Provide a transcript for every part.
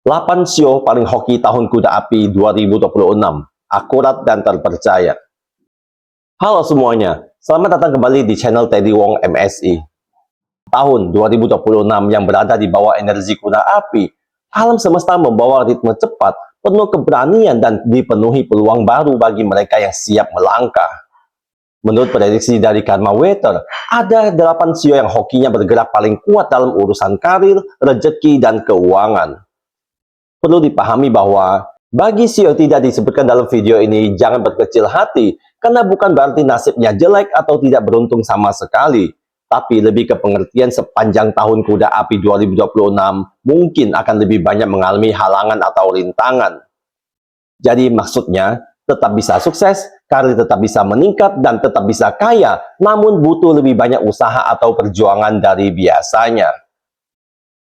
8 sio paling hoki tahun kuda api 2026, akurat dan terpercaya. Halo semuanya, selamat datang kembali di channel Teddy Wong MSI. Tahun 2026 yang berada di bawah energi kuda api, alam semesta membawa ritme cepat, penuh keberanian dan dipenuhi peluang baru bagi mereka yang siap melangkah. Menurut prediksi dari Karma Weather, ada 8 sio yang hokinya bergerak paling kuat dalam urusan karir, rezeki, dan keuangan. Perlu dipahami bahwa bagi sio tidak disebutkan dalam video ini, jangan berkecil hati, karena bukan berarti nasibnya jelek atau tidak beruntung sama sekali, tapi lebih ke pengertian sepanjang tahun kuda api 2026 mungkin akan lebih banyak mengalami halangan atau rintangan. Jadi maksudnya, tetap bisa sukses, karir tetap bisa meningkat, dan tetap bisa kaya, namun butuh lebih banyak usaha atau perjuangan dari biasanya.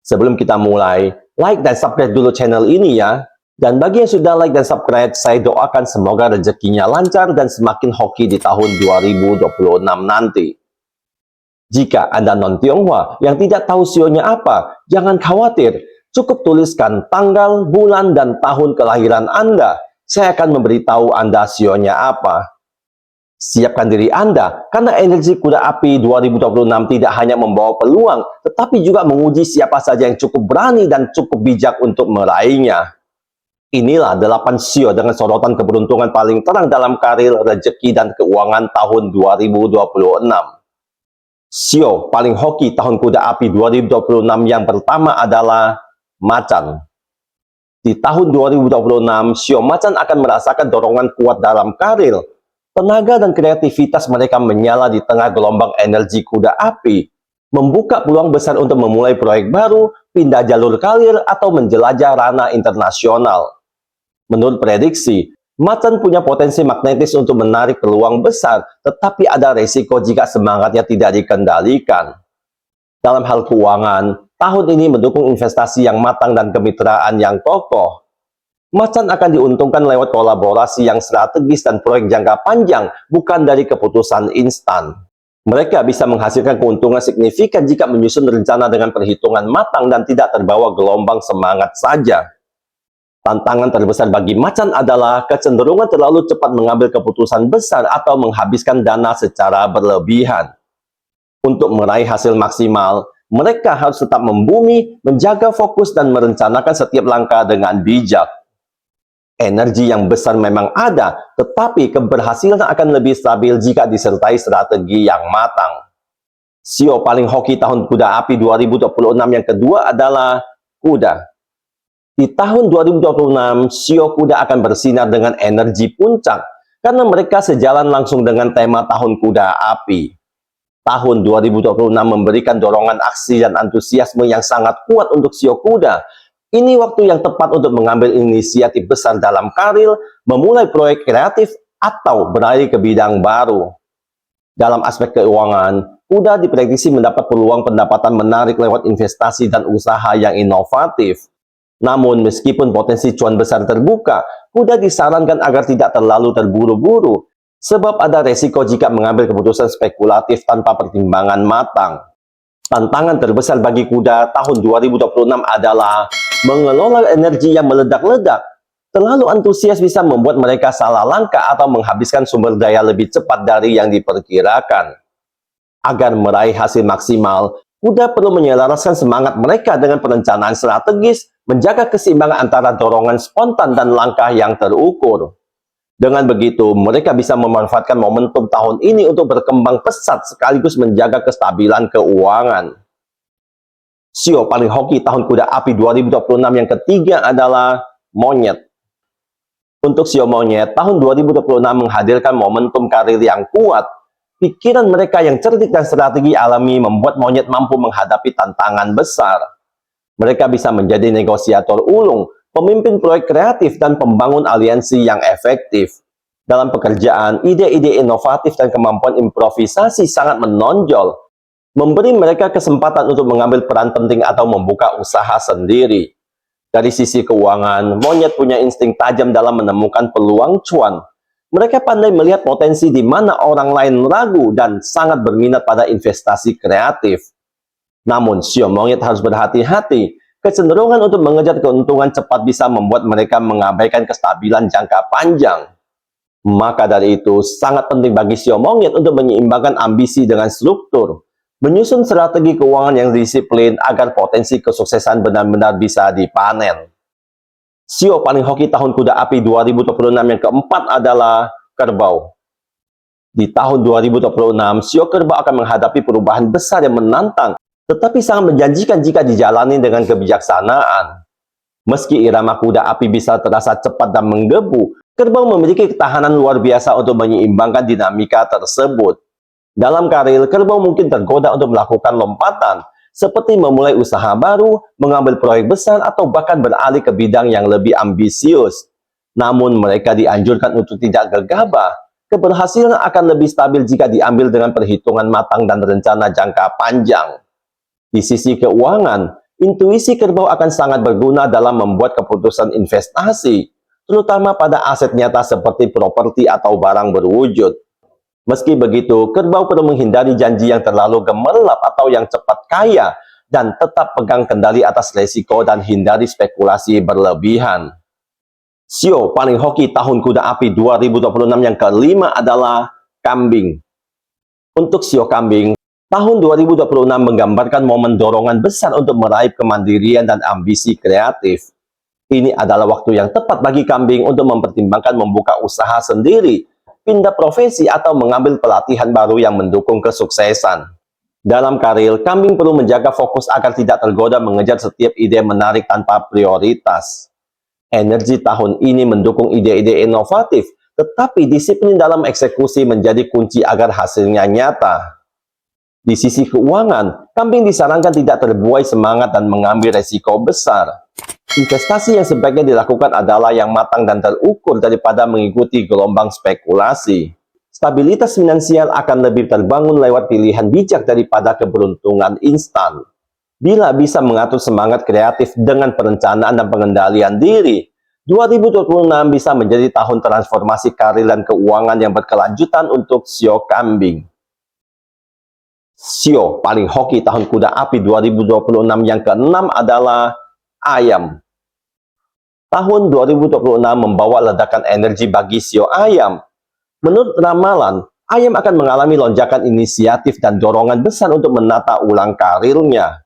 Sebelum kita mulai, like dan subscribe dulu channel ini ya. Dan bagi yang sudah like dan subscribe, saya doakan semoga rezekinya lancar dan semakin hoki di tahun 2026 nanti. Jika Anda non-Tionghoa yang tidak tahu sionya apa, jangan khawatir. Cukup tuliskan tanggal, bulan, dan tahun kelahiran Anda. Saya akan memberitahu Anda sionya apa. Siapkan diri Anda, karena energi kuda api 2026 tidak hanya membawa peluang, tetapi juga menguji siapa saja yang cukup berani dan cukup bijak untuk meraihnya. Inilah 8 sio dengan sorotan keberuntungan paling terang dalam karir, rezeki, dan keuangan tahun 2026. Sio paling hoki tahun kuda api 2026 yang pertama adalah Macan. Di tahun 2026, sio Macan akan merasakan dorongan kuat dalam karir. Tenaga dan kreativitas mereka menyala di tengah gelombang energi kuda api, membuka peluang besar untuk memulai proyek baru, pindah jalur karir, atau menjelajah ranah internasional. Menurut prediksi, Macan punya potensi magnetis untuk menarik peluang besar, tetapi ada resiko jika semangatnya tidak dikendalikan. Dalam hal keuangan, tahun ini mendukung investasi yang matang dan kemitraan yang kokoh. Macan akan diuntungkan lewat kolaborasi yang strategis dan proyek jangka panjang, bukan dari keputusan instan. Mereka bisa menghasilkan keuntungan signifikan jika menyusun rencana dengan perhitungan matang dan tidak terbawa gelombang semangat saja. Tantangan terbesar bagi Macan adalah kecenderungan terlalu cepat mengambil keputusan besar atau menghabiskan dana secara berlebihan. Untuk meraih hasil maksimal, mereka harus tetap membumi, menjaga fokus, dan merencanakan setiap langkah dengan bijak. Energi yang besar memang ada, tetapi keberhasilan akan lebih stabil jika disertai strategi yang matang. Sio paling hoki tahun kuda api 2026 yang kedua adalah kuda. Di tahun 2026, sio kuda akan bersinar dengan energi puncak, karena mereka sejalan langsung dengan tema tahun kuda api. Tahun 2026 memberikan dorongan aksi dan antusiasme yang sangat kuat untuk sio kuda. Ini waktu yang tepat untuk mengambil inisiatif besar dalam karir, memulai proyek kreatif, atau beralih ke bidang baru. Dalam aspek keuangan, kuda diprediksi mendapat peluang pendapatan menarik lewat investasi dan usaha yang inovatif. Namun, meskipun potensi cuan besar terbuka, kuda disarankan agar tidak terlalu terburu-buru, sebab ada resiko jika mengambil keputusan spekulatif tanpa pertimbangan matang. Tantangan terbesar bagi kuda tahun 2026 adalah mengelola energi yang meledak-ledak. Terlalu antusias bisa membuat mereka salah langkah atau menghabiskan sumber daya lebih cepat dari yang diperkirakan. Agar meraih hasil maksimal, kuda perlu menyelaraskan semangat mereka dengan perencanaan strategis, menjaga keseimbangan antara dorongan spontan dan langkah yang terukur. Dengan begitu, mereka bisa memanfaatkan momentum tahun ini untuk berkembang pesat sekaligus menjaga kestabilan keuangan. Sio paling hoki tahun kuda api 2026 yang ketiga adalah Monyet. Untuk sio Monyet, tahun 2026 menghadirkan momentum karir yang kuat. Pikiran mereka yang cerdik dan strategi alami membuat Monyet mampu menghadapi tantangan besar. Mereka bisa menjadi negosiator ulung, pemimpin proyek kreatif, dan pembangun aliansi yang efektif. Dalam pekerjaan, ide-ide inovatif dan kemampuan improvisasi sangat menonjol, memberi mereka kesempatan untuk mengambil peran penting atau membuka usaha sendiri. Dari sisi keuangan, Monyet punya insting tajam dalam menemukan peluang cuan. Mereka pandai melihat potensi di mana orang lain ragu dan sangat berminat pada investasi kreatif. Namun, sio Monyet harus berhati-hati, Kecenderungan untuk mengejar keuntungan cepat bisa membuat mereka mengabaikan kestabilan jangka panjang. Maka dari itu, sangat penting bagi sio monyet untuk menyeimbangkan ambisi dengan struktur, menyusun strategi keuangan yang disiplin agar potensi kesuksesan benar-benar bisa dipanen. Sio paling hoki tahun kuda api 2026 yang keempat adalah kerbau. Di tahun 2026, sio kerbau akan menghadapi perubahan besar yang menantang, tetapi sangat menjanjikan jika dijalani dengan kebijaksanaan. Meski irama kuda api bisa terasa cepat dan menggebu, kerbau memiliki ketahanan luar biasa untuk menyeimbangkan dinamika tersebut. Dalam karir, kerbau mungkin tergoda untuk melakukan lompatan, seperti memulai usaha baru, mengambil proyek besar, atau bahkan beralih ke bidang yang lebih ambisius. Namun, mereka dianjurkan untuk tidak gegabah. Keberhasilan akan lebih stabil jika diambil dengan perhitungan matang dan rencana jangka panjang. Di sisi keuangan, intuisi kerbau akan sangat berguna dalam membuat keputusan investasi, terutama pada aset nyata seperti properti atau barang berwujud. Meski begitu, kerbau perlu menghindari janji yang terlalu gemerlap atau yang cepat kaya, dan tetap pegang kendali atas resiko dan hindari spekulasi berlebihan. Sio paling hoki tahun kuda api 2026 yang kelima adalah kambing. Untuk sio kambing, tahun 2026 menggambarkan momen dorongan besar untuk meraih kemandirian dan ambisi kreatif. Ini adalah waktu yang tepat bagi kambing untuk mempertimbangkan membuka usaha sendiri, pindah profesi, atau mengambil pelatihan baru yang mendukung kesuksesan. Dalam karir, kambing perlu menjaga fokus agar tidak tergoda mengejar setiap ide menarik tanpa prioritas. Energi tahun ini mendukung ide-ide inovatif, tetapi disiplin dalam eksekusi menjadi kunci agar hasilnya nyata. Di sisi keuangan, kambing disarankan tidak terbuai semangat dan mengambil resiko besar. Investasi yang sebaiknya dilakukan adalah yang matang dan terukur daripada mengikuti gelombang spekulasi. Stabilitas finansial akan lebih terbangun lewat pilihan bijak daripada keberuntungan instan. Bila bisa mengatur semangat kreatif dengan perencanaan dan pengendalian diri, 2026 bisa menjadi tahun transformasi karir dan keuangan yang berkelanjutan untuk sio kambing. Sio paling hoki tahun kuda api 2026 yang keenam adalah ayam. Tahun 2026 membawa ledakan energi bagi sio ayam. Menurut ramalan, ayam akan mengalami lonjakan inisiatif dan dorongan besar untuk menata ulang karirnya.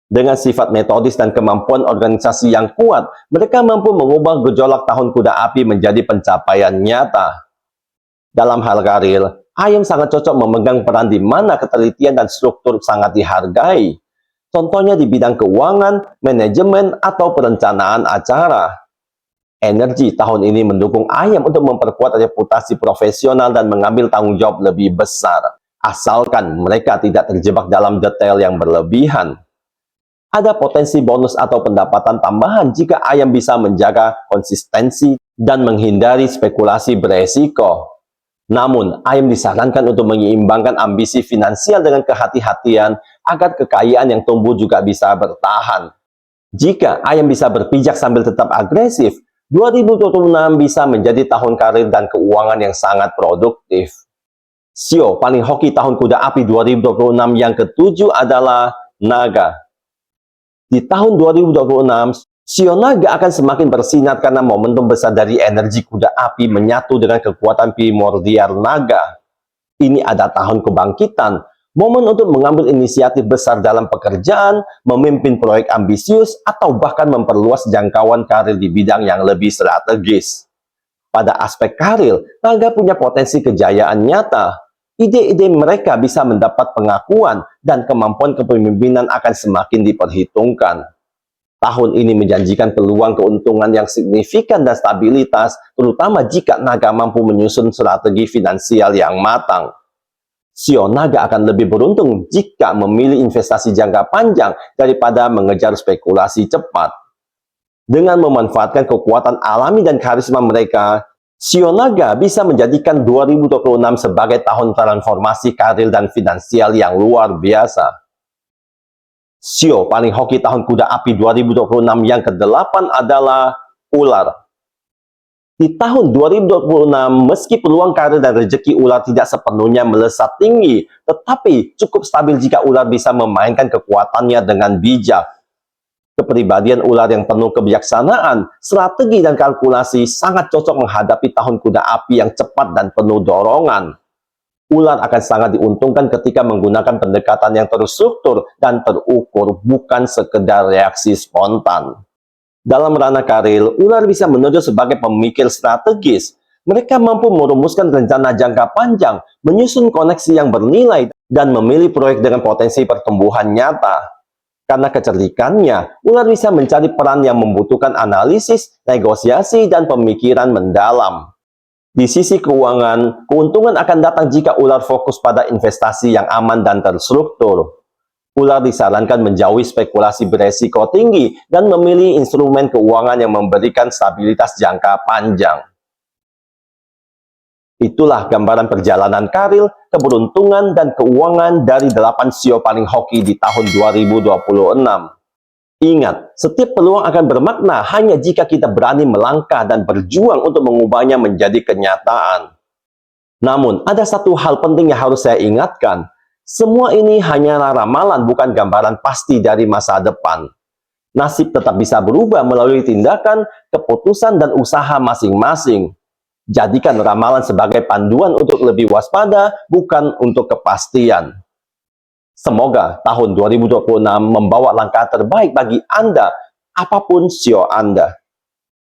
Dengan sifat metodis dan kemampuan organisasi yang kuat, mereka mampu mengubah gejolak tahun kuda api menjadi pencapaian nyata. Dalam hal karir, ayam sangat cocok memegang peran di mana ketelitian dan struktur sangat dihargai. Contohnya di bidang keuangan, manajemen, atau perencanaan acara. Energi tahun ini mendukung ayam untuk memperkuat reputasi profesional dan mengambil tanggung jawab lebih besar, asalkan mereka tidak terjebak dalam detail yang berlebihan. Ada potensi bonus atau pendapatan tambahan jika ayam bisa menjaga konsistensi dan menghindari spekulasi beresiko. Namun, ayam disarankan untuk menyeimbangkan ambisi finansial dengan kehati-hatian agar kekayaan yang tumbuh juga bisa bertahan. Jika ayam bisa berpijak sambil tetap agresif, 2026 bisa menjadi tahun karir dan keuangan yang sangat produktif. Sio paling hoki tahun kuda api 2026 yang ketujuh adalah naga. Di tahun 2026, sio naga akan semakin bersinar karena momentum besar dari energi kuda api menyatu dengan kekuatan primordial naga. Ini ada tahun kebangkitan, momen untuk mengambil inisiatif besar dalam pekerjaan, memimpin proyek ambisius, atau bahkan memperluas jangkauan karir di bidang yang lebih strategis. Pada aspek karir, naga punya potensi kejayaan nyata. Ide-ide mereka bisa mendapat pengakuan dan kemampuan kepemimpinan akan semakin diperhitungkan. Tahun ini menjanjikan peluang keuntungan yang signifikan dan stabilitas, terutama jika naga mampu menyusun strategi finansial yang matang. Sio naga akan lebih beruntung jika memilih investasi jangka panjang daripada mengejar spekulasi cepat. Dengan memanfaatkan kekuatan alami dan karisma mereka, sio naga bisa menjadikan 2026 sebagai tahun transformasi karir dan finansial yang luar biasa. Sio paling hoki tahun kuda api 2026 yang ke-8 adalah ular. Di tahun 2026, meski peluang karir dan rezeki ular tidak sepenuhnya melesat tinggi, tetapi cukup stabil jika ular bisa memainkan kekuatannya dengan bijak. Kepribadian ular yang penuh kebijaksanaan, strategi, dan kalkulasi sangat cocok menghadapi tahun kuda api yang cepat dan penuh dorongan. Ular akan sangat diuntungkan ketika menggunakan pendekatan yang terstruktur dan terukur, bukan sekedar reaksi spontan. Dalam ranah karir, ular bisa menonjol sebagai pemikir strategis. Mereka mampu merumuskan rencana jangka panjang, menyusun koneksi yang bernilai, dan memilih proyek dengan potensi pertumbuhan nyata. Karena kecerdikannya, ular bisa mencari peran yang membutuhkan analisis, negosiasi, dan pemikiran mendalam. Di sisi keuangan, keuntungan akan datang jika ular fokus pada investasi yang aman dan terstruktur. Ular disarankan menjauhi spekulasi beresiko tinggi dan memilih instrumen keuangan yang memberikan stabilitas jangka panjang. Itulah gambaran perjalanan karir, keberuntungan, dan keuangan dari 8 sio paling hoki di tahun 2026. Ingat, setiap peluang akan bermakna hanya jika kita berani melangkah dan berjuang untuk mengubahnya menjadi kenyataan. Namun, ada satu hal penting yang harus saya ingatkan. Semua ini hanyalah ramalan, bukan gambaran pasti dari masa depan. Nasib tetap bisa berubah melalui tindakan, keputusan, dan usaha masing-masing. Jadikan ramalan sebagai panduan untuk lebih waspada, bukan untuk kepastian. Semoga tahun 2026 membawa langkah terbaik bagi Anda, apapun sio Anda.